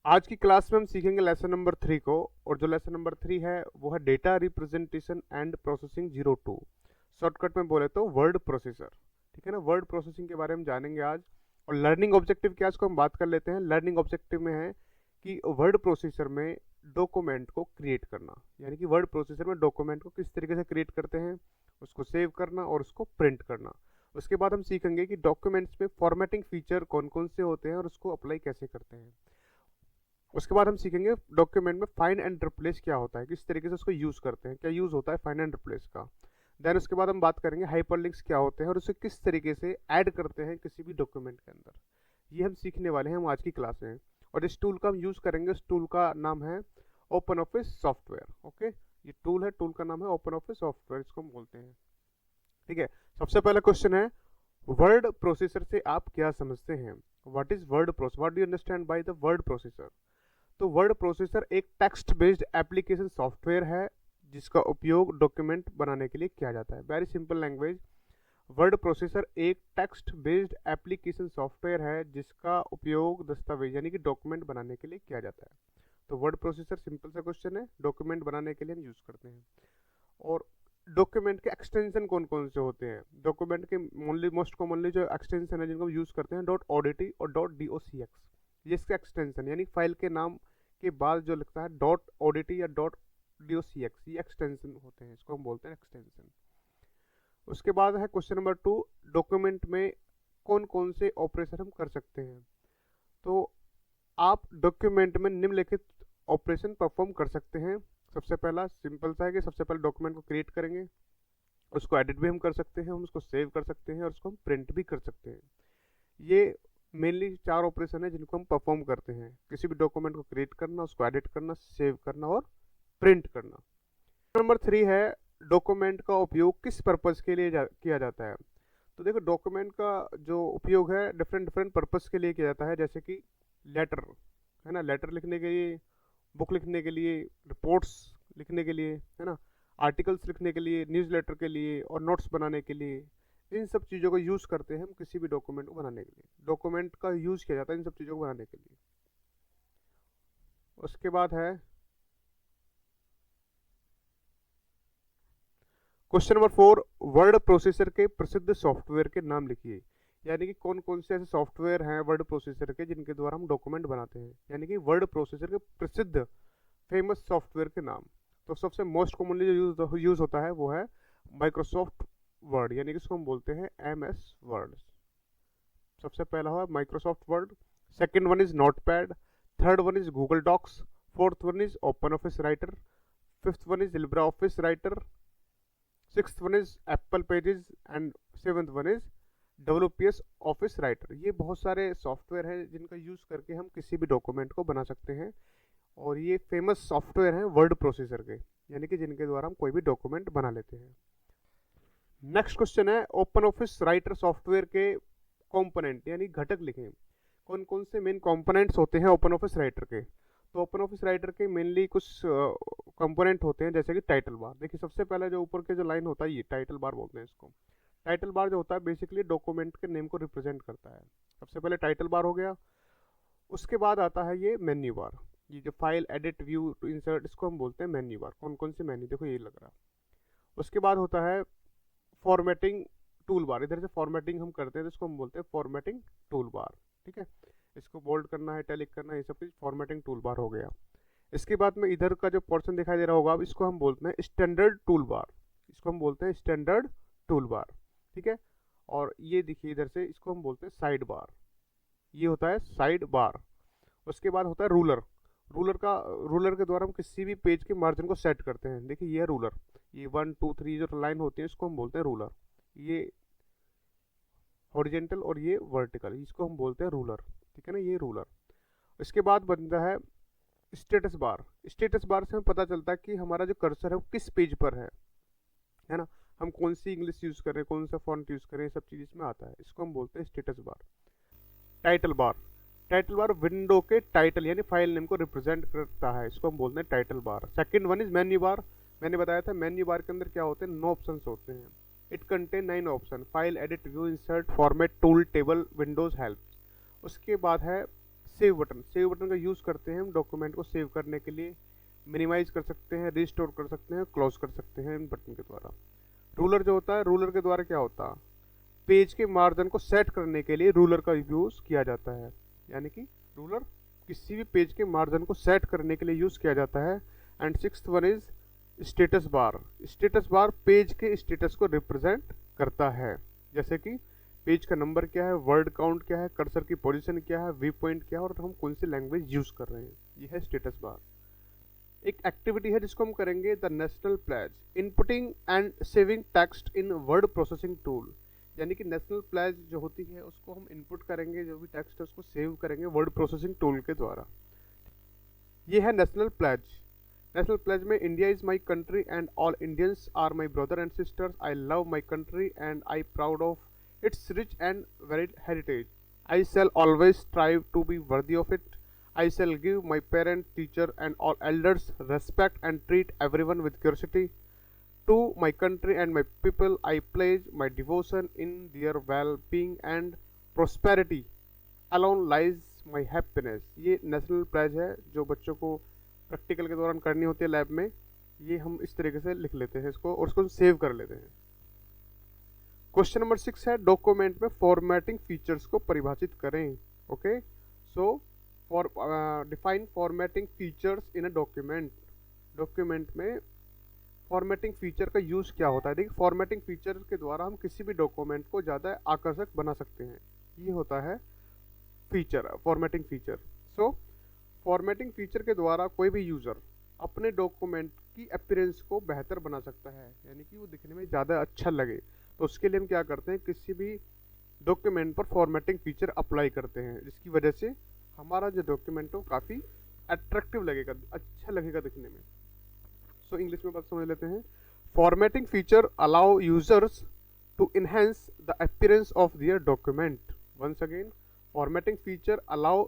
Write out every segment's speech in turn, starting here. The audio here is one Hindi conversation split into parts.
आज की क्लास में हम सीखेंगे लेसन नंबर 3 को। और जो लेसन नंबर 3 है वो है data representation and processing 02। Shortcut में बोले तो वर्ड प्रोसेसर। ठीक है ना, वर्ड प्रोसेसिंग के बारे में जानेंगे आज। और लर्निंग ऑब्जेक्टिव क्या है इसको हम बात कर लेते हैं। लर्निंग ऑब्जेक्टिव में है कि वर्ड प्रोसेसर में डॉक्यूमेंट को क्रिएट करना, यानी कि वर्ड प्रोसेसर में डॉक्यूमेंट को किस तरीके से क्रिएट करते हैं, उसको सेव करना और उसको प्रिंट करना। उसके बाद हम सीखेंगे कि डॉक्यूमेंट्स में फॉर्मेटिंग फीचर कौन कौन से होते हैं और उसको अप्लाई कैसे करते हैं। उसके बाद हम सीखेंगे डॉक्यूमेंट में फाइंड एंड रिप्लेस क्या होता है, किस तरीके से उसको यूज़ करते हैं, क्या यूज़ होता है फाइंड एंड रिप्लेस का। देन उसके बाद हम बात करेंगे हाइपरलिंक्स क्या होते हैं और उसे किस तरीके से ऐड करते हैं किसी भी डॉक्यूमेंट के अंदर। ये हम सीखने वाले हैं हम आज की क्लास में। और इस टूल का हम यूज़ करेंगे, इस टूल का नाम है ओपन ऑफिस सॉफ्टवेयर। ओके, ये टूल है, टूल का नाम है ओपन ऑफिस सॉफ्टवेयर, इसको हम बोलते हैं। ठीक है, सबसे पहला क्वेश्चन है वर्ड प्रोसेसर से आप क्या समझते हैं। What is word processor, what do you understand by the word processor. तो वर्ड प्रोसेसर एक टेक्स्ट बेस्ड एप्लीकेशन सॉफ्टवेयर है जिसका उपयोग डॉक्यूमेंट बनाने के लिए किया जाता है। Very simple language, word processor एक टेक्स्ट बेस्ड एप्लीकेशन सॉफ्टवेयर है जिसका उपयोग दस्तावेज यानी कि डॉक्यूमेंट बनाने के लिए किया जाता है। तो वर्ड प्रोसेसर सिंपल सा क्वेश्चन है, डॉक्यूमेंट बनाने के लिए हम यूज़ करते हैं। और डॉक्यूमेंट के एक्सटेंशन कौन कौन से होते हैं। डॉक्यूमेंट के मोस्ट कॉमनली जो एक्सटेंशन है जिनको हम यूज़ करते हैं डॉट ओडीटी और डॉट डॉक्स। ये इसका एक्सटेंशन यानी फाइल के नाम के बाद जो लिखता है डॉट ओडीटी या डॉट डॉक्स, ये एक्सटेंशन होते हैं, इसको हम बोलते हैं एक्सटेंशन। उसके बाद है क्वेश्चन नंबर 2, डॉक्यूमेंट में कौन कौन से ऑपरेशन हम कर सकते हैं। तो आप डॉक्यूमेंट में निम्नलिखित ऑपरेशन परफॉर्म कर सकते हैं। सबसे पहला सिंपल सा है कि सबसे पहले डॉक्यूमेंट को क्रिएट करेंगे, उसको एडिट भी हम कर सकते हैं, हम उसको सेव कर सकते हैं और उसको हम प्रिंट भी कर सकते हैं। ये मेनली 4 ऑपरेशन है जिनको हम परफॉर्म करते हैं, किसी भी डॉक्यूमेंट को क्रिएट करना, उसको एडिट करना, सेव करना और प्रिंट करना। नंबर 3 है डॉक्यूमेंट का उपयोग किस पर्पज़ के लिए किया जाता है। तो देखो डॉक्यूमेंट का जो उपयोग है डिफरेंट डिफरेंट पर्पज़ के लिए किया जाता है, जैसे कि लेटर है ना, लेटर लिखने के लिए, बुक लिखने के लिए, रिपोर्ट्स लिखने के लिए, है ना, आर्टिकल्स लिखने के लिए, न्यूज़लेटर के लिए और नोट्स बनाने के लिए। इन सब चीज़ों को यूज़ करते हैं हम किसी भी डॉक्यूमेंट को बनाने के लिए। डॉक्यूमेंट का यूज़ किया जाता है इन सब चीज़ों को बनाने के लिए। उसके बाद है क्वेश्चन नंबर 4, वर्ड प्रोसेसर के प्रसिद्ध सॉफ्टवेयर के नाम लिखिए। यानी कि कौन कौन से ऐसे सॉफ्टवेयर हैं वर्ड प्रोसेसर के जिनके द्वारा हम डॉक्यूमेंट बनाते हैं, यानी कि वर्ड प्रोसेसर के प्रसिद्ध फेमस सॉफ्टवेयर के नाम। तो सबसे मोस्ट कॉमनली जो यूज़ होता है वो है माइक्रोसॉफ्ट वर्ड, यानी कि इसको हम बोलते हैं MS वर्ड। सबसे पहला हुआ Microsoft Word, second one is Notepad, third one is Google Docs, fourth one is Open Office Writer, fifth one is Libre Office Writer, sixth one is Apple Pages and seventh one is WPS Office Writer. ये बहुत सारे सॉफ्टवेयर हैं जिनका यूज़ करके हम किसी भी डॉक्यूमेंट को बना सकते हैं और ये फेमस सॉफ्टवेयर हैं वर्ड प्रोसेसर के, यानी कि जिनके द्वारा हम कोई भी डॉक्यूमेंट बना लेते हैं। नेक्स्ट क्वेश्चन है ओपन ऑफिस राइटर सॉफ्टवेयर के कंपोनेंट यानी घटक लिखें। कौन कौन से मेन कंपोनेंट्स होते हैं ओपन ऑफिस राइटर के। तो ओपन ऑफिस राइटर के मेनली कुछ कंपोनेंट होते हैं, जैसे कि टाइटल बार। देखिए सबसे पहले जो ऊपर के जो लाइन होता है ये टाइटल बार बोलते हैं इसको। टाइटल बार जो होता है बेसिकली डॉक्यूमेंट के नेम को रिप्रेजेंट करता है। सबसे पहले टाइटल बार हो गया। उसके बाद आता है ये मेन्यू बार, ये जो file edit view to insert, इसको हम बोलते हैं मेन्यू बार। कौन कौन से मेन्यू, देखो ये लग रहा है। उसके बाद होता है फॉर्मेटिंग टूल बार, इधर से फॉर्मेटिंग हम करते हैं तो इसको हम बोलते हैं फॉर्मेटिंग टूल बार। ठीक है, इसको बोल्ड करना है, टैलिक करना है, ये सब कुछ फॉर्मेटिंग टूल बार हो गया। इसके बाद में इधर का जो पोर्शन दिखाई दे रहा होगा, अब इसको हम बोलते हैं स्टैंडर्ड टूल बार, इसको हम बोलते हैं स्टैंडर्ड टूल बार। ठीक है, और ये देखिए इधर से इसको हम बोलते हैं साइड बार, ये होता है साइड बार। उसके बाद होता है रूलर। रूलर के द्वारा हम किसी भी पेज के मार्जिन को सेट करते हैं। देखिए ये है रूलर, ये 1 2 3 जो लाइन होती है इसको हम बोलते हैं रूलर। ये हॉरिजेंटल और ये वर्टिकल, इसको हम बोलते हैं रूलर। ठीक है ना, ये रूलर। इसके बाद बनता है स्टेटस बार। स्टेटस बार से हमें पता चलता है कि हमारा जो कर्सर है वो किस पेज पर है ना, हम कौन सी इंग्लिश यूज़ करें, कौन सा फॉन्ट यूज़ करें, सब चीज़ इसमें आता है, इसको हम बोलते हैं status bar. Title bar, title bar window के टाइटल यानी फाइल नेम को रिप्रेजेंट करता है, इसको हम बोलते हैं title bar. Second one is menu bar. मैंने बताया था मेन्यू बार के अंदर क्या होते हैं, 9 ऑप्शन होते हैं। It contain 9 option, file edit view insert format tool table Windows help. उसके बाद है सेव बटन का यूज़ करते हैं हम डॉक्यूमेंट को सेव करने के लिए, मिनिमाइज कर सकते हैं, रिस्टोर कर सकते हैं, क्लोज कर सकते हैं इन बटन के द्वारा। रूलर जो होता है, रूलर के द्वारा क्या होता है, पेज के मार्जिन को सेट करने के लिए रूलर का यूज़ किया जाता है, यानी कि रूलर किसी भी पेज के मार्जिन को सेट करने के लिए यूज़ किया जाता है। And sixth one is status bar. Status bar page के स्टेटस को रिप्रेजेंट करता है, जैसे कि पेज का नंबर क्या है, वर्ड काउंट क्या है, कर्सर की पोजीशन क्या है, व्यू पॉइंट क्या है और हम कौन सी लैंग्वेज यूज़ कर रहे हैं, ये है स्टेटस बार। एक एक्टिविटी है जिसको हम करेंगे, the national pledge, inputting and saving text in word processing tool, यानी कि नेशनल प्लेज जो होती है उसको हम इनपुट करेंगे, जो भी टेक्स्ट है उसको सेव करेंगे वर्ड प्रोसेसिंग टूल के द्वारा। ये है नेशनल प्लेज। नेशनल प्लेज में India is my country and all Indians are my brother and sisters, I love my country and I proud of its rich and varied heritage, I shall always strive to be worthy of it, I shall give my parent, teacher and all elders respect and treat everyone with curiosity. To my country and my people I pledge my devotion in their well-being and prosperity. Alone lies my happiness. ये नेशनल प्लेज है जो बच्चों को प्रैक्टिकल के दौरान करनी होती है लैब में। ये हम इस तरीके से लिख लेते हैं इसको और उसको सेव कर लेते हैं। क्वेश्चन नंबर 6 है, डॉक्यूमेंट में फॉर्मेटिंग फीचर्स को परिभाषित करें। Okay, so for define formatting features in a document. Document में फॉर्मेटिंग फीचर का यूज़ क्या होता है। देखिए, फॉर्मेटिंग फीचर के द्वारा हम किसी भी डॉक्यूमेंट को ज़्यादा आकर्षक बना सकते हैं, ये होता है फीचर, फॉर्मेटिंग फीचर। सो फॉर्मेटिंग फीचर के द्वारा कोई भी यूज़र अपने डॉक्यूमेंट की अपीयरेंस को बेहतर बना सकता है, यानी कि वो दिखने में ज़्यादा अच्छा लगे। तो उसके लिए हम क्या करते हैं, किसी भी डॉक्यूमेंट पर फॉर्मेटिंग फीचर अप्लाई करते हैं, जिसकी वजह से हमारा जो डॉक्यूमेंट हो काफ़ी अट्रैक्टिव लगेगा, अच्छा लगेगा दिखने में। सो इंग्लिश में बात समझ लेते हैं। Formatting feature allow users to enhance the appearance of their document. Once again, formatting feature allow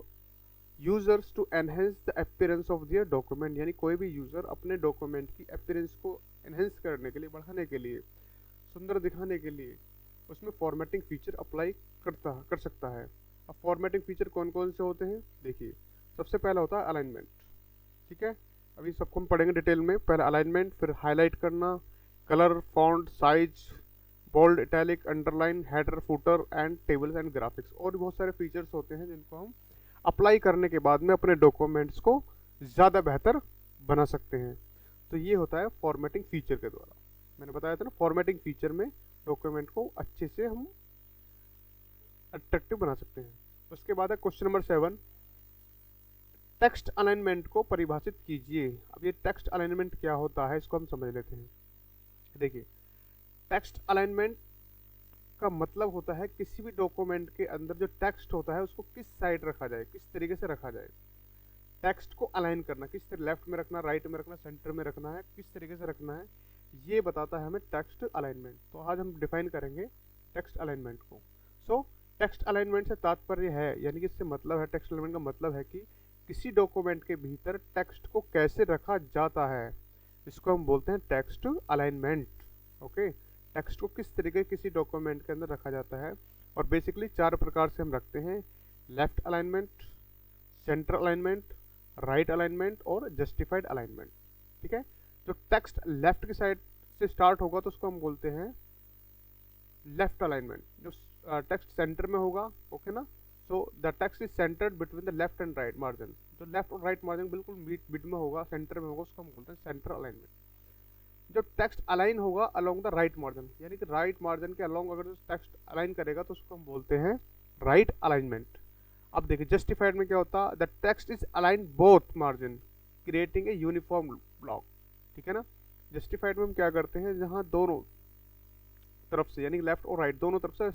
users to enhance the appearance of their document, यानी कोई भी यूज़र अपने डॉक्यूमेंट की अपीयरेंस को एनहेंस करने के लिए, बढ़ाने के लिए, सुंदर दिखाने के लिए उसमें फॉर्मेटिंग फीचर अप्लाई कर सकता है। अब फॉर्मेटिंग फीचर कौन कौन से होते हैं, देखिए, सबसे पहला होता है अलाइनमेंट। ठीक है, अभी सबको हम पढ़ेंगे डिटेल में। पहले अलाइनमेंट, फिर हाईलाइट करना, colour, font, size, bold, italic, underline, header, footer and tables and graphics, और भी बहुत सारे फीचर्स होते हैं जिनको हम अप्लाई करने के बाद में अपने डॉक्यूमेंट्स को ज़्यादा बेहतर बना सकते हैं। तो ये होता है फॉर्मेटिंग फीचर के द्वारा। मैंने बताया था ना, फॉर्मेटिंग फीचर में डॉक्यूमेंट को अच्छे से हम अट्रैक्टिव बना सकते हैं। उसके बाद है क्वेश्चन नंबर 7, टेक्स्ट अलाइनमेंट को परिभाषित कीजिए। अब ये टेक्स्ट अलाइनमेंट क्या होता है, इसको हम समझ लेते हैं। देखिए, टेक्स्ट अलाइनमेंट का मतलब होता है किसी भी डॉक्यूमेंट के अंदर जो टेक्स्ट होता है उसको किस साइड रखा जाए, किस तरीके से रखा जाए। टेक्स्ट को अलाइन करना, किस तरह लेफ्ट में रखना, राइट में रखना, सेंटर में रखना है, किस तरीके से रखना है, ये बताता है हमें टेक्स्ट अलाइनमेंट। तो आज हम डिफाइन करेंगे टेक्स्ट अलाइनमेंट को। सो टेक्स्ट अलाइनमेंट से तात्पर्य है, यानी कि इससे मतलब है, टेक्स्ट अलाइनमेंट का मतलब है कि किसी डॉक्यूमेंट के भीतर टेक्स्ट को कैसे रखा जाता है, इसको हम बोलते हैं टेक्स्ट अलाइनमेंट। ओके, टेक्स्ट को किस तरीके किसी डॉक्यूमेंट के अंदर रखा जाता है, और बेसिकली 4 प्रकार से हम रखते हैं, left alignment, centre alignment, right alignment और जस्टिफाइड अलाइनमेंट। ठीक है, जो टेक्स्ट लेफ्ट की साइड से स्टार्ट होगा तो उसको हम बोलते हैं लेफ्ट अलाइनमेंट। जो टेक्स्ट सेंटर में होगा, ओके ना, so the text is centred between the left and right margin. जो लेफ्ट और राइट मार्जिन बिल्कुल मिड में होगा, सेंटर में होगा, उसको हम बोलते हैं सेंटर अलाइनमेंट। जो टेक्स्ट अलाइन होगा अलोंग द राइट मार्जिन, यानी कि राइट मार्जिन के अलोंग अगर टेक्स्ट अलाइन करेगा तो उसको हम बोलते हैं राइट अलाइनमेंट। अब देखिए, जस्टिफाइड में क्या होता है, the text is align both margin creating a uniform block. ठीक है ना, जस्टिफाइड में हम क्या करते हैं, जहाँ दोनों तरफ से, यानी लेफ्ट और राइट दोनों तरफ से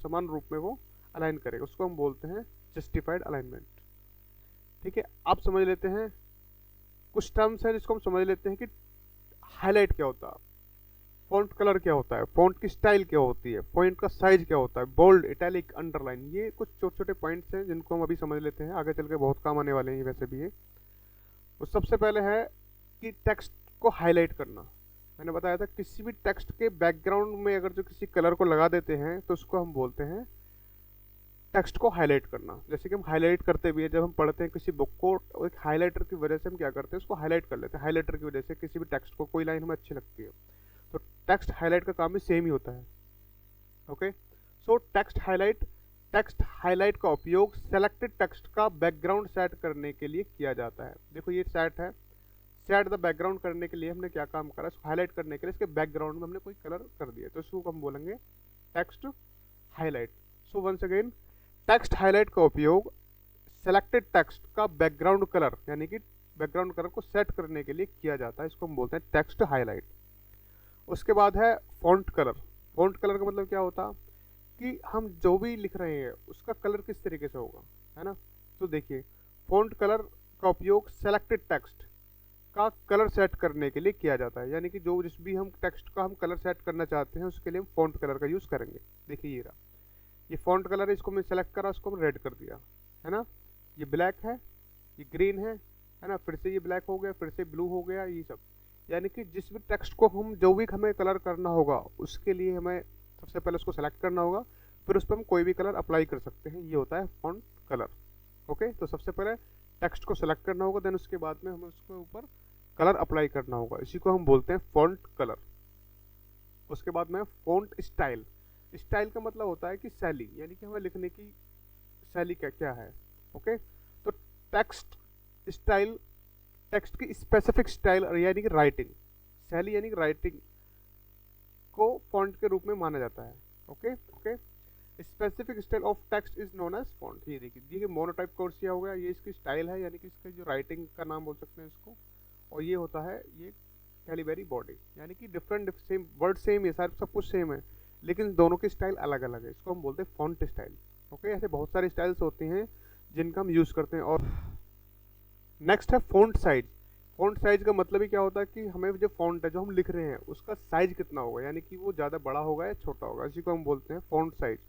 समान रूप में वो अलाइन करेगा, उसको हम बोलते हैं जस्टिफाइड अलाइनमेंट। ठीक है, आप समझ लेते हैं कुछ टर्म्स हैं जिसको हम समझ लेते हैं कि हाईलाइट क्या होता है, फॉन्ट कलर क्या होता है, फॉन्ट की स्टाइल क्या होती है, फॉन्ट का साइज क्या होता है, बोल्ड, इटैलिक, अंडरलाइन, ये कुछ छोटे छोटे पॉइंट्स हैं जिनको हम अभी समझ लेते हैं, आगे चल के बहुत काम आने वाले हैं वैसे भी ये। तो सबसे पहले है कि टेक्स्ट को हाईलाइट करना। मैंने बताया था किसी भी टेक्स्ट के बैकग्राउंड में अगर जो किसी कलर को लगा देते हैं तो उसको हम बोलते हैं टेक्स्ट को हाईलाइट करना, जैसे कि हम हाईलाइट करते भी है जब हम पढ़ते हैं किसी बुक को, एक हाईलाइटर की वजह से हम क्या करते हैं उसको हाईलाइट कर लेते हैं, हाईलाइटर की वजह से किसी भी टेक्स्ट को कोई लाइन हमें अच्छी लगती है तो टेक्स्ट हाईलाइट का काम भी सेम ही होता है। ओके, सो टेक्स्ट हाईलाइट का उपयोग सेलेक्टेड टेक्स्ट का बैकग्राउंड सेट करने के लिए किया जाता है। देखो ये सेट है, सेट द बैकग्राउंड करने के लिए हमने क्या काम करा, इसको हाईलाइट करने के लिए इसके बैकग्राउंड में हमने कोई कलर कर दिया, तो इसको हम बोलेंगे text highlight. So once again, text highlight का उपयोग सेलेक्टेड टेक्स्ट का बैकग्राउंड कलर यानी कि बैकग्राउंड कलर को सेट करने के लिए किया जाता है, इसको हम बोलते हैं टेक्स्ट हाईलाइट। उसके बाद है फॉन्ट कलर। फॉन्ट कलर का मतलब क्या होता है कि हम जो भी लिख रहे हैं उसका कलर किस तरीके से होगा, है ना। तो देखिए, फॉन्ट कलर का उपयोग सेलेक्टेड टेक्स्ट का कलर सेट करने के लिए किया जाता है, यानी कि जो जिस भी हम टेक्स्ट का हम कलर सेट करना चाहते हैं उसके लिए हम फॉन्ट कलर का यूज़ करेंगे। देखिए ये रहा, ये फॉन्ट कलर है, इसको मैं सेलेक्ट करा, इसको हम रेड कर दिया, है ना। ये ब्लैक है, ये ग्रीन है ना, फिर से ये ब्लैक हो गया, फिर से ब्लू हो गया, ये सब। यानी कि जिस भी टेक्स्ट को हम जो भी हमें कलर करना होगा उसके लिए हमें सबसे पहले उसको सेलेक्ट करना होगा, फिर उस पर हम कोई भी कलर अप्लाई कर सकते हैं, ये होता है फॉन्ट कलर। ओके, तो सबसे पहले टेक्स्ट को सेलेक्ट करना होगा, देन उसके बाद में हमें उसके ऊपर कलर अप्लाई करना होगा, इसी को हम बोलते हैं फॉन्ट कलर। उसके बाद में फॉन्ट स्टाइल। स्टाइल का मतलब होता है कि शैली, यानी कि हमें लिखने की शैली क्या क्या है। ओके, तो टेक्स्ट स्टाइल, टेक्स्ट की स्पेसिफिक स्टाइल यानी कि राइटिंग, शैली यानी कि राइटिंग को फॉन्ट के रूप में माना जाता है। Okay okay, specific style of text is known as font. ये देखिए मोनोटाइप कोर्सिया हो गया, ये इसकी स्टाइल है, यानी कि इसका जो राइटिंग का नाम बोल सकते हैं इसको। और ये होता है ये कैलिबरी बॉडी, यानी कि डिफरेंट सेम वर्ड सेम है, सारे सब कुछ सेम है लेकिन दोनों की स्टाइल अलग अलग है, इसको हम बोलते हैं फॉन्ट स्टाइल। ओके, ऐसे बहुत सारी स्टाइल्स होती हैं जिनका हम यूज़ करते हैं। और नेक्स्ट है फॉन्ट साइज। फॉन्ट साइज का मतलब ही क्या होता है कि हमें जो फॉन्ट है जो हम लिख रहे हैं उसका साइज कितना होगा, यानी कि वो ज़्यादा बड़ा होगा या छोटा होगा, इसी को हम बोलते हैं फॉन्ट साइज।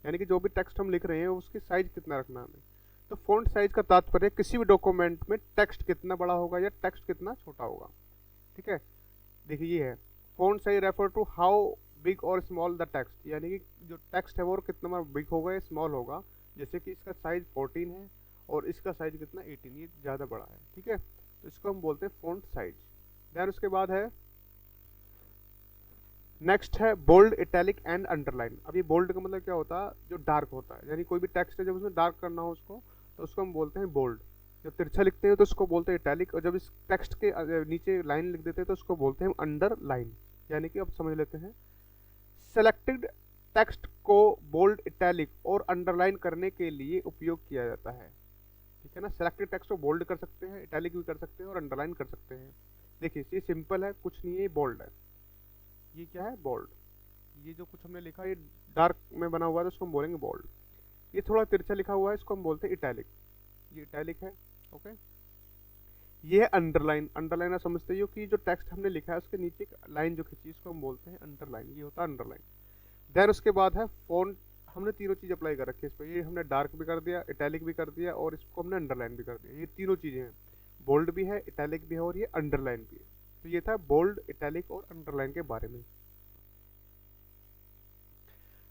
यानी कि जो भी टेक्स्ट हम लिख रहे हैं उसकी साइज कितना रखना है हमें। तो फॉन्ट साइज का तात्पर्य किसी भी डॉक्यूमेंट में टेक्स्ट कितना बड़ा होगा या टेक्स्ट कितना छोटा होगा। ठीक है, देखिए ये है font size refer to how big और स्मॉल द टेक्स्ट, यानी कि जो टेक्स्ट है वो कितना बिग होगा या स्मॉल होगा। जैसे कि इसका साइज 14 है और इसका साइज कितना 18, ये ज़्यादा बड़ा है। ठीक है, तो इसको हम बोलते हैं फॉन्ट साइज। देन उसके बाद है नेक्स्ट है बोल्ड, इटैलिक एंड अंडरलाइन। अब ये बोल्ड का मतलब क्या होता है, जो डार्क होता है, यानी कोई भी टेक्स्ट है जब उसमें डार्क करना हो उसको तो उसको हम बोलते हैं बोल्ड। जब तिरछा लिखते हैं तो उसको बोलते हैं इटैलिक, और जब इस टेक्स्ट के नीचे लाइन लिख देते हैं तो उसको बोलते हैं अंडरलाइन। यानी कि अब समझ लेते हैं, सेलेक्टेड टेक्स्ट को बोल्ड, इटैलिक और अंडरलाइन करने के लिए उपयोग किया जाता है। ठीक है ना, सेलेक्टेड टेक्स्ट को बोल्ड कर सकते हैं, इटैलिक भी कर सकते हैं और अंडरलाइन कर सकते हैं। देखिए ये सिंपल है, कुछ नहीं है, ये बोल्ड है। ये क्या है, बोल्ड। ये जो कुछ हमने लिखा ये डार्क में बना हुआ है तो उसको हम बोलेंगे बोल्ड। ये थोड़ा तिरछा लिखा हुआ है इसको हम बोलते हैं इटैलिक, ये इटैलिक है। ओके, ये है अंडरलाइन। अंडरलाइन आप समझते हो कि जो टेक्स्ट हमने लिखा है उसके नीचे लाइन जो खींची इसको हम बोलते हैं अंडरलाइन, ये होता है अंडरलाइन। देन उसके बाद है फॉन्ट, हमने तीनों चीज़ अप्लाई कर रखी है इस पर, ये हमने डार्क भी कर दिया, इटैलिक भी कर दिया और इसको हमने अंडरलाइन भी कर दिया। ये तीनों चीज़ें हैं, बोल्ड भी है, इटैलिक भी है और ये अंडरलाइन भी है। तो ये था बोल्ड, इटैलिक और अंडरलाइन के बारे में।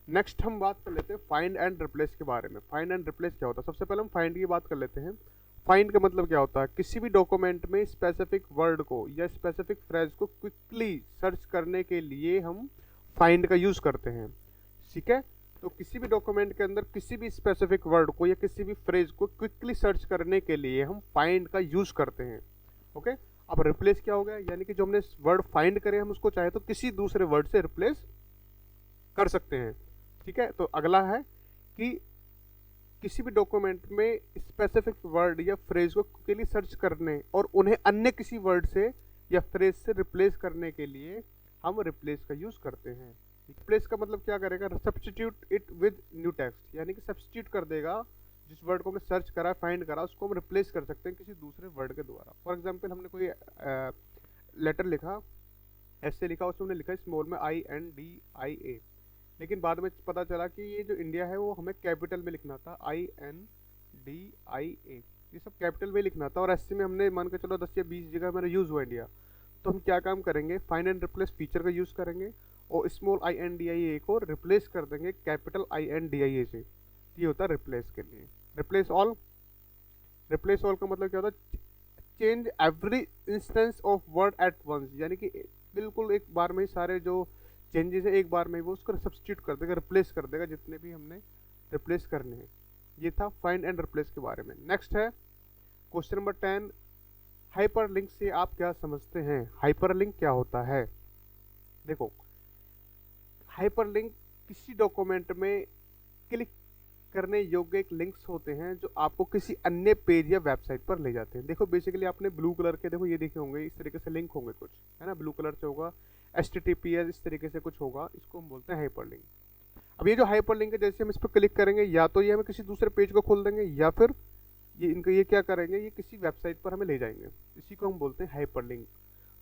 नेक्स्ट हम बात कर लेते हैं फाइंड एंड रिप्लेस के बारे में। फाइंड एंड रिप्लेस क्या होता है, सबसे पहले हम फाइंड की बात कर लेते हैं। फाइंड का मतलब क्या होता है, किसी भी डॉक्यूमेंट में स्पेसिफिक वर्ड को या स्पेसिफिक फ्रेज को क्विकली सर्च करने के लिए हम फाइंड का यूज़ करते हैं। ठीक है, तो किसी भी डॉक्यूमेंट के अंदर किसी भी स्पेसिफिक वर्ड को या किसी भी फ्रेज को क्विकली सर्च करने के लिए हम फाइंड का यूज़ करते हैं। ओके, अब रिप्लेस क्या हो गया, यानी कि जो हमने वर्ड फाइंड करे हम उसको चाहे तो किसी दूसरे वर्ड से रिप्लेस कर सकते हैं। ठीक है, तो अगला है कि किसी भी डॉक्यूमेंट में स्पेसिफिक वर्ड या फ्रेज को क्विकली सर्च करने और उन्हें अन्य किसी वर्ड से या फ्रेज से रिप्लेस करने के लिए हम रिप्लेस का यूज़ करते हैं। रिप्लेस का मतलब क्या करेगा, substitute it with new text, यानी कि सब्स्टिट्यूट कर देगा जिस वर्ड को हमने सर्च करा, फाइंड करा, उसको हम रिप्लेस कर सकते हैं किसी दूसरे वर्ड के द्वारा। फॉर एग्जांपल हमने कोई लेटर लिखा, ऐसे लिखा, उसमें हमने लिखा स्मॉल में INDIA, लेकिन बाद में पता चला कि ये जो इंडिया है वो हमें कैपिटल में लिखना था, INDIA, ये सब कैपिटल में लिखना था और ऐसे में हमने मान के चलो 10 या 20 जगह मेरा यूज़ हुआ इंडिया। तो हम क्या काम करेंगे, फाइंड एंड रिप्लेस फीचर का यूज़ करेंगे और स्मॉल INDIA को रिप्लेस कर देंगे कैपिटल INDIA से। ये होता है रिप्लेस के लिए। रिप्लेस ऑल, रिप्लेस ऑल का मतलब क्या होता है, change every instance of word at once, यानी कि बिल्कुल एक बार में ही सारे जो चेंजेस है एक बार में ही वो उसको सब्स्टिट्यूट कर देगा, रिप्लेस कर देगा जितने भी हमने रिप्लेस करने हैं। ये था फाइंड एंड रिप्लेस के बारे में। नेक्स्ट है क्वेश्चन नंबर 10, हाइपरलिंक से आप क्या समझते हैं? हाइपरलिंक क्या होता है? देखो, हाइपरलिंक किसी डॉक्यूमेंट में क्लिक करने योग्य एक लिंक्स होते हैं जो आपको किसी अन्य पेज या वेबसाइट पर ले जाते हैं। देखो बेसिकली आपने ब्लू कलर के देखो ये देखे होंगे, इस तरीके से लिंक होंगे कुछ, है ना, ब्लू कलर से होगा, HTTPS इस तरीके से कुछ होगा, इसको हम बोलते हैं हाइपरलिंक। अब ये जो हाइपरलिंक है, जैसे हम इस पर क्लिक करेंगे या तो ये हमें किसी दूसरे पेज को खोल देंगे या फिर ये क्या करेंगे, ये किसी वेबसाइट पर हमें ले जाएंगे, इसी को हम बोलते हैं हाइपरलिंक।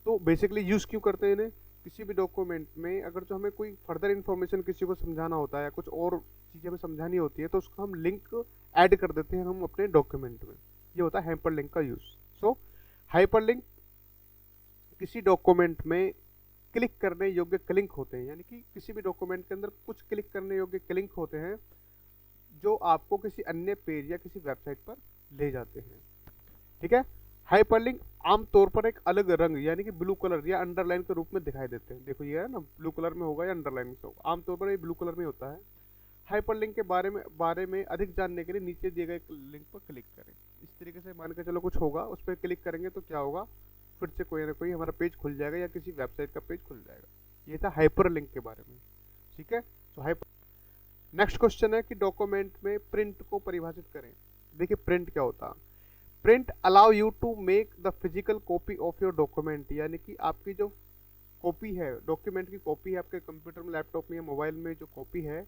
तो बेसिकली यूज़ क्यों करते हैं इन्हें? किसी भी डॉक्यूमेंट में अगर जो हमें कोई फर्दर इन्फॉर्मेशन किसी को समझाना होता है या कुछ और चीज़ें हमें समझानी होती है तो उसको हम लिंक ऐड कर देते हैं हम अपने डॉक्यूमेंट में। ये होता है हाइपरलिंक का यूज़। सो हाइपरलिंक किसी डॉक्यूमेंट में क्लिक करने योग्य लिंक होते हैं, यानी कि किसी भी डॉक्यूमेंट के अंदर कुछ क्लिक करने योग्य लिंक होते हैं जो आपको किसी अन्य पेज या किसी वेबसाइट पर ले जाते हैं। ठीक है। हाइपरलिंक आमतौर पर एक अलग रंग यानी कि ब्लू कलर या अंडरलाइन के रूप में दिखाई देते हैं। देखो ये है ना, ब्लू कलर में होगा या अंडरलाइन में होगा, आमतौर पर ये ब्लू कलर में होता है। हाइपरलिंक के बारे में अधिक जानने के लिए नीचे दिए गए लिंक पर क्लिक करें। इस तरीके से मान के चलो कुछ होगा, उस पर क्लिक करेंगे तो क्या होगा, फिर से कोई ना कोई हमारा पेज खुल जाएगा या किसी वेबसाइट का पेज खुल जाएगा। ये था हाइपरलिंक के बारे में। ठीक है। तो नेक्स्ट क्वेश्चन है कि डॉक्यूमेंट में प्रिंट को परिभाषित करें। देखिए प्रिंट क्या होता है। Print allow you to make the physical copy of your document, यानी कि आपकी जो कॉपी है, डॉक्यूमेंट की कॉपी है, आपके कंप्यूटर में, लैपटॉप में या मोबाइल में जो कॉपी है,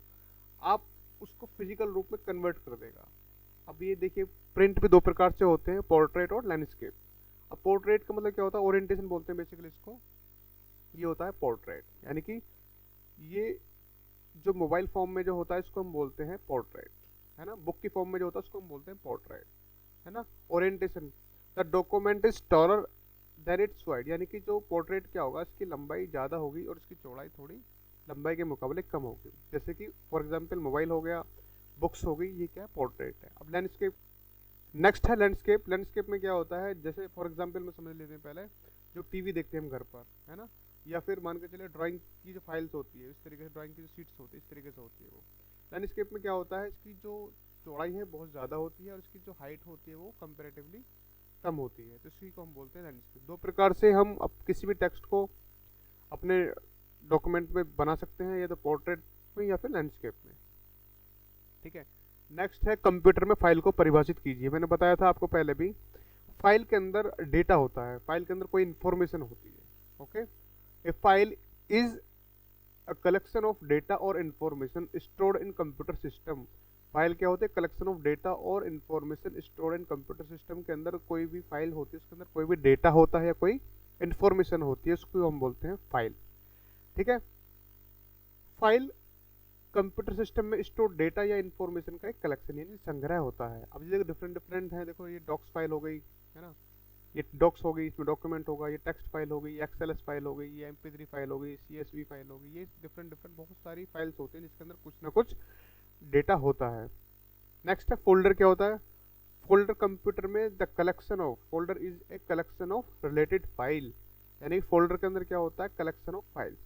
आप उसको फिजिकल रूप में कन्वर्ट कर देगा। अब ये देखिए प्रिंट भी दो प्रकार से होते हैं, पोर्ट्रेट और लैंडस्केप। अब पोर्ट्रेट का मतलब क्या होता है, ओरिएंटेशन बोलते हैं बेसिकली इसको। ये होता है पोर्ट्रेट, यानी कि ये जो मोबाइल फॉर्म में जो होता है इसको हम बोलते हैं पोर्ट्रेट, है ना। बुक की फॉर्म में जो होता है उसको हम बोलते हैं पोर्ट्रेट, है ना। Orientation, the document is taller than it's wide, यानी कि जो पोर्ट्रेट क्या होगा, इसकी लंबाई ज़्यादा होगी और इसकी चौड़ाई थोड़ी लंबाई के मुकाबले कम होगी। जैसे कि फॉर एग्जांपल मोबाइल हो गया, बुक्स हो गई, ये क्या है, पोर्ट्रेट है। अब लैंडस्केप, नेक्स्ट है लैंडस्केप। लैंडस्केप में क्या होता है, जैसे फॉर एग्जांपल में समझ लेते हैं पहले, जो टीवी देखते हैं हम घर पर, है ना, या फिर मान के चले ड्राइंग की जो फाइल्स होती है, इस तरीके से ड्राइंग की जो शीट्स होती है, इस तरीके से होती है वो। लैंडस्केप में क्या होता है, इसकी जो चौड़ाई है बहुत ज़्यादा होती है और इसकी जो हाइट होती है वो कंपेरेटिवली कम होती है, तो इसी को हम बोलते हैं लैंडस्केप। दो प्रकार से हम अब किसी भी टेक्स्ट को अपने डॉक्यूमेंट में बना सकते हैं, या तो पोर्ट्रेट में या फिर लैंडस्केप में। ठीक है। नेक्स्ट है कंप्यूटर में फाइल को परिभाषित कीजिए। मैंने बताया था आपको पहले भी, फाइल के अंदर डेटा होता है, फाइल के अंदर कोई इंफॉर्मेशन होती है। Okay. A file is a collection of data और information stored in computer system. File क्या होते हैं, कलेक्शन ऑफ डेटा और information stored in computer system. के अंदर कोई भी फाइल होती है, उसके अंदर कोई भी डेटा होता है या कोई इंफॉर्मेशन होती है, उसको हम बोलते हैं फाइल। ठीक है। फाइल कंप्यूटर सिस्टम में स्टोर डेटा या इंफॉर्मेशन का एक कलेक्शन यानी संग्रह होता है। अब ये डिफरेंट डिफरेंट है, देखो ये डॉक्स फाइल हो गई, है ना, ये डॉक्स हो गई, इसमें डॉक्यूमेंट होगा, ये टेक्स्ट फाइल हो गई, ये XLS फाइल हो गई, ये MP3 फाइल हो गई, CSV फाइल हो गई। ये डिफरेंट डिफरेंट बहुत सारी फाइल्स होती हैं जिसके अंदर कुछ ना कुछ डेटा होता है। नेक्स्ट है फोल्डर। क्या होता है फोल्डर, कंप्यूटर में the collection of, folder is a collection of related file, यानी फोल्डर के अंदर क्या होता है, कलेक्शन ऑफ फाइल्स,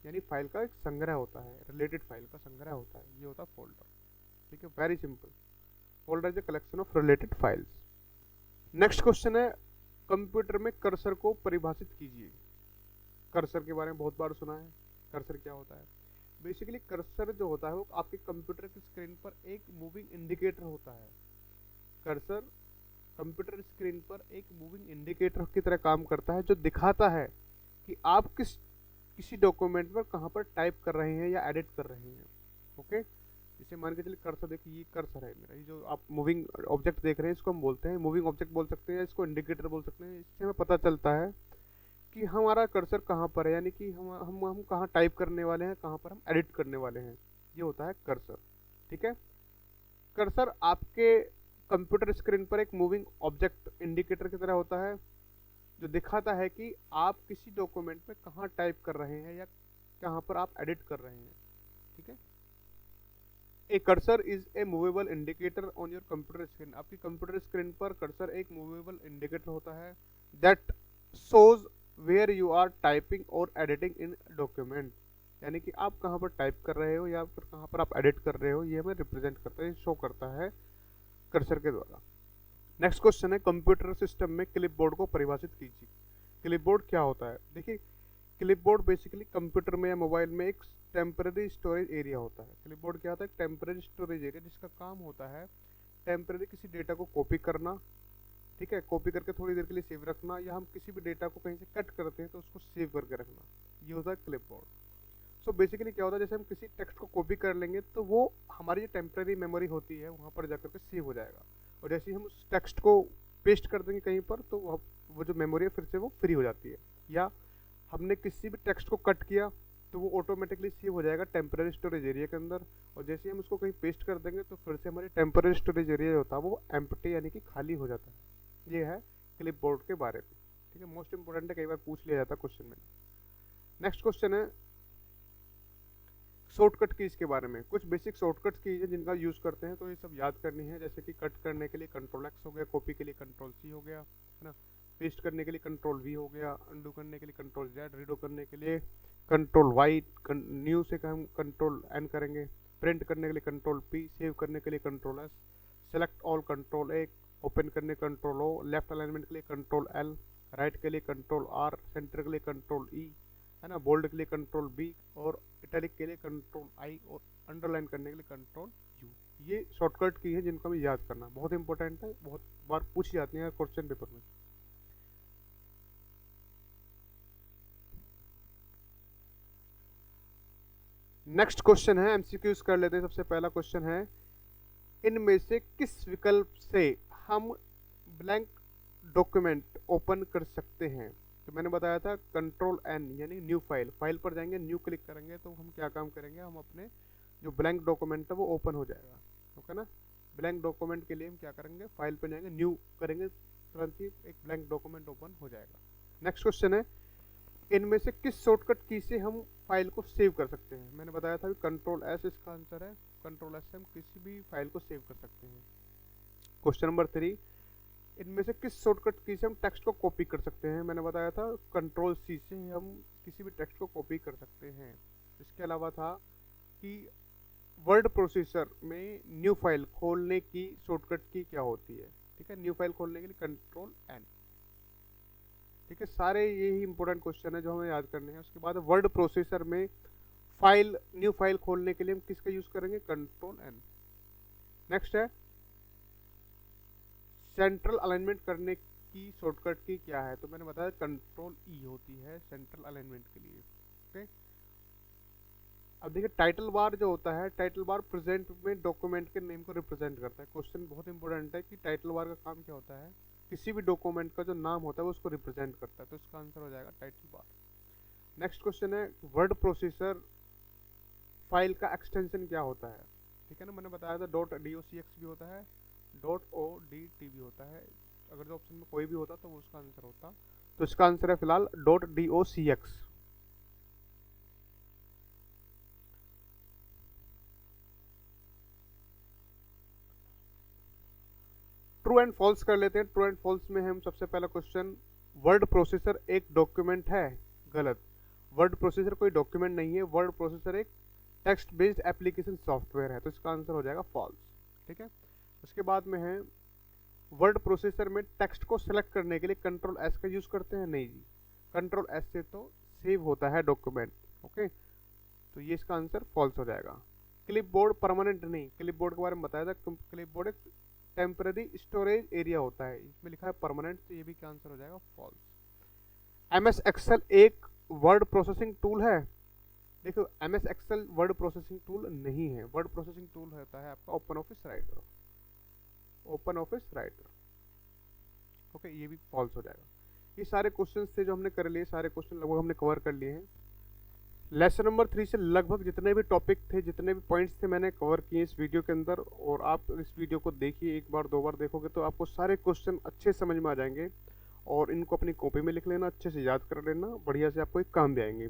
यानी फाइल का एक संग्रह होता है, रिलेटेड फाइल का संग्रह होता है, ये होता है फोल्डर। ठीक है, very simple, folder is a collection of related files. Next question है कंप्यूटर में कर्सर को परिभाषित कीजिए। कर्सर के बारे में बहुत बार सुना है, कर्सर क्या होता है। बेसिकली कर्सर जो होता है वो आपके कंप्यूटर की स्क्रीन पर एक मूविंग इंडिकेटर होता है। कर्सर कंप्यूटर स्क्रीन पर एक मूविंग इंडिकेटर की तरह काम करता है, जो दिखाता है कि आप किसी डॉक्यूमेंट पर कहाँ पर टाइप कर रहे हैं या एडिट कर रहे हैं। ओके। जैसे मान के चलिए कर्सर, देखिए ये कर्सर है मेरा, ये जो आप मूविंग ऑब्जेक्ट देख रहे हैं इसको हम बोलते हैं मूविंग ऑब्जेक्ट बोल सकते हैं, इसको इंडिकेटर बोल सकते हैं। इससे हमें पता चलता है कि हमारा कर्सर कहाँ पर है, यानी कि हम कहाँ टाइप करने वाले हैं, कहाँ पर हम एडिट करने वाले हैं। ये होता है कर्सर। ठीक है। कर्सर आपके कंप्यूटर स्क्रीन पर एक मूविंग ऑब्जेक्ट इंडिकेटर की तरह होता है, जो दिखाता है कि आप किसी डॉक्यूमेंट में कहाँ टाइप कर रहे हैं या कहाँ पर आप एडिट कर रहे हैं। ठीक है। A cursor is a movable indicator on your computer screen. आपकी कंप्यूटर स्क्रीन पर कर्सर एक मूवेबल इंडिकेटर होता है that shows where you are typing और एडिटिंग इन डॉक्यूमेंट। यानी कि आप कहाँ पर टाइप कर रहे हो या फिर कहाँ पर आप एडिट कर रहे हो, ये हमें रिप्रेजेंट करता है, शो करता है कर्सर के द्वारा। नेक्स्ट क्वेश्चन है, कंप्यूटर सिस्टम में क्लिपबोर्ड को परिभाषित कीजिए। क्लिपबोर्ड क्या होता है? देखिए, क्लिपबोर्ड बेसिकली कंप्यूटर में या मोबाइल में एक टेम्पररी स्टोरेज एरिया होता है। क्लिपबोर्ड क्या होता है? टेम्पररी स्टोरेज एरिया, जिसका काम होता है टेम्पररी किसी डेटा को कॉपी करना, ठीक है, कॉपी करके थोड़ी देर के लिए सेव रखना, या हम किसी भी डेटा को कहीं से कट करते हैं तो उसको सेव करके रखना, ये होता है क्लिपबोर्ड। सो बेसिकली क्या होता है, जैसे हम किसी टेक्स्ट को कॉपी कर लेंगे तो वो हमारी जो टेम्पररी मेमोरी होती है वहाँ पर जाकर के सेव हो जाएगा, और जैसे ही हम उस टेक्स्ट को पेस्ट कर देंगे कहीं पर तो वो जो मेमोरी है फिर से वो फ्री हो जाती है। या हमने किसी भी टेक्स्ट को कट किया तो वो ऑटोमेटिकली सेव हो जाएगा टेम्पररी स्टोरेज एरिया के अंदर, और जैसे ही हम उसको कहीं पेस्ट कर देंगे तो फिर से हमारी टेम्पररी स्टोरेज एरिया होता है वो एम्प्टी यानी कि खाली हो जाता है। ये है क्लिपबोर्ड के बारे में, ठीक है, मोस्ट इंपोर्टेंट है, कई बार पूछ लिया जाता है क्वेश्चन में। नेक्स्ट क्वेश्चन है शॉर्टकट कीज के बारे में। कुछ बेसिक शॉर्टकट कीज है जिनका यूज करते हैं, तो ये सब याद करनी है। जैसे कि कट करने के लिए कंट्रोल एक्स हो गया, कॉपी के लिए कंट्रोल सी हो गया, है ना, पेस्ट करने के लिए कंट्रोल वी हो गया, अंडू करने के लिए कंट्रोल जेड, रीडो करने के लिए कंट्रोल वाई, न्यू से हम कंट्रोल एन करेंगे, प्रिंट करने के लिए कंट्रोल पी, सेव करने के लिए control S, select all control ए, ओपन करने कंट्रोल ओ, लेफ्ट अलाइनमेंट के लिए कंट्रोल एल, राइट के लिए कंट्रोल आर, सेंटर के लिए कंट्रोल ई, है ना, बोल्ड के लिए कंट्रोल बी, और इटैलिक के लिए कंट्रोल आई, और अंडरलाइन करने के लिए कंट्रोल यू। ये शॉर्टकट की है जिनको हमें याद करना बहुत इंपॉर्टेंट है, बहुत बार पूछी जाती है क्वेश्चन पेपर में। नेक्स्ट क्वेश्चन है, एमसीक्यूज कर लेते हैं। सबसे पहला क्वेश्चन है, इनमें से किस विकल्प से हम ब्लैंक डॉक्यूमेंट ओपन कर सकते हैं? तो मैंने बताया था कंट्रोल एन यानी न्यू फाइल, फाइल पर जाएंगे, न्यू क्लिक करेंगे तो हम क्या काम करेंगे, हम अपने जो ब्लैंक डॉक्यूमेंट है वो ओपन हो जाएगा, ओके ना। ब्लैंक डॉक्यूमेंट के लिए हम क्या करेंगे, फाइल पर जाएंगे, न्यू करेंगे, तुरंत ही एक ब्लैंक डॉक्यूमेंट ओपन हो जाएगा। नेक्स्ट क्वेश्चन है, इनमें से किस शॉर्टकट की से हम फाइल को सेव कर सकते हैं? मैंने बताया था कंट्रोल एस इसका आंसर है, कंट्रोल एस से हम किसी भी फाइल को सेव कर सकते हैं। क्वेश्चन नंबर 3, इनमें से किस शॉर्टकट की से हम टेक्स्ट को कॉपी कर सकते हैं? मैंने बताया था कंट्रोल सी से हम किसी भी टेक्स्ट को कॉपी कर सकते हैं। इसके अलावा था कि वर्ड प्रोसेसर में न्यू फाइल खोलने की शॉर्टकट की क्या होती है? ठीक है, न्यू फाइल खोलने के लिए कंट्रोल एन। ठीक है, सारे यही इंपॉर्टेंट क्वेश्चन है जो हमें याद करने हैं। उसके बाद वर्ड प्रोसेसर में फाइल न्यू फाइल खोलने के लिए हम किसका यूज करेंगे, कंट्रोल एन। नेक्स्ट है, सेंट्रल अलाइनमेंट करने की शॉर्टकट की क्या है? तो मैंने बताया कंट्रोल ई होती है सेंट्रल अलाइनमेंट के लिए। ओके, अब देखिए टाइटल बार जो होता है, टाइटल बार प्रेजेंट में डॉक्यूमेंट के नेम को रिप्रेजेंट करता है। क्वेश्चन बहुत इंपॉर्टेंट है कि टाइटल बार का काम क्या होता है, किसी भी डॉक्यूमेंट का जो नाम होता है वो उसको रिप्रेजेंट करता है, तो इसका आंसर हो जाएगा टाइटल बार। नेक्स्ट क्वेश्चन है, वर्ड प्रोसेसर फाइल का एक्सटेंशन क्या होता है? ठीक है ना, मैंने बताया था .docx भी होता है, .odt भी होता है। अगर जो ऑप्शन में कोई भी होता तो वो उसका आंसर होता, तो इसका आंसर है फिलहाल .docx। ट्रू एंड फॉल्स कर लेते हैं। ट्रू एंड फॉल्स में हम सबसे पहला क्वेश्चन, वर्ड प्रोसेसर एक डॉक्यूमेंट है? गलत, वर्ड प्रोसेसर कोई डॉक्यूमेंट नहीं है, वर्ड प्रोसेसर एक टेक्स्ट बेस्ड एप्लीकेशन सॉफ्टवेयर है, तो इसका आंसर हो जाएगा फॉल्स। ठीक है, उसके बाद में है, वर्ड प्रोसेसर में टेक्स्ट को सेलेक्ट करने के लिए कंट्रोल एस का यूज करते हैं? नहीं जी, कंट्रोल एस से तो सेव होता है डॉक्यूमेंट। ओके, तो ये इसका आंसर फॉल्स हो जाएगा। क्लिपबोर्ड परमानेंट नहीं, क्लिपबोर्ड के बारे में बताया था, क्लिपबोर्ड एक टेम्पररी स्टोरेज एरिया होता है, इसमें लिखा है परमानेंट, तो ये भी क्या आंसर हो जाएगा, फॉल्स। एमएस एक्सेल एक वर्ड प्रोसेसिंग टूल है? देखो, MS Excel word processing tool नहीं है, वर्ड प्रोसेसिंग टूल होता है आपका Open Office Writer, Open Office Writer. Okay, ये भी फॉल्स हो जाएगा। ये सारे क्वेश्चंस थे जो हमने कर लिए, सारे क्वेश्चन लगभग हमने कवर कर लिए हैं। लेसन नंबर 3 से लगभग जितने भी टॉपिक थे, जितने भी पॉइंट्स थे, मैंने कवर किए इस वीडियो के अंदर, और आप इस वीडियो को देखिए, एक बार दो बार देखोगे तो आपको सारे क्वेश्चन अच्छे समझ में आ जाएंगे, और इनको अपनी कॉपी में लिख लेना, अच्छे से याद कर लेना, बढ़िया से आपको एक काम भी आएंगे।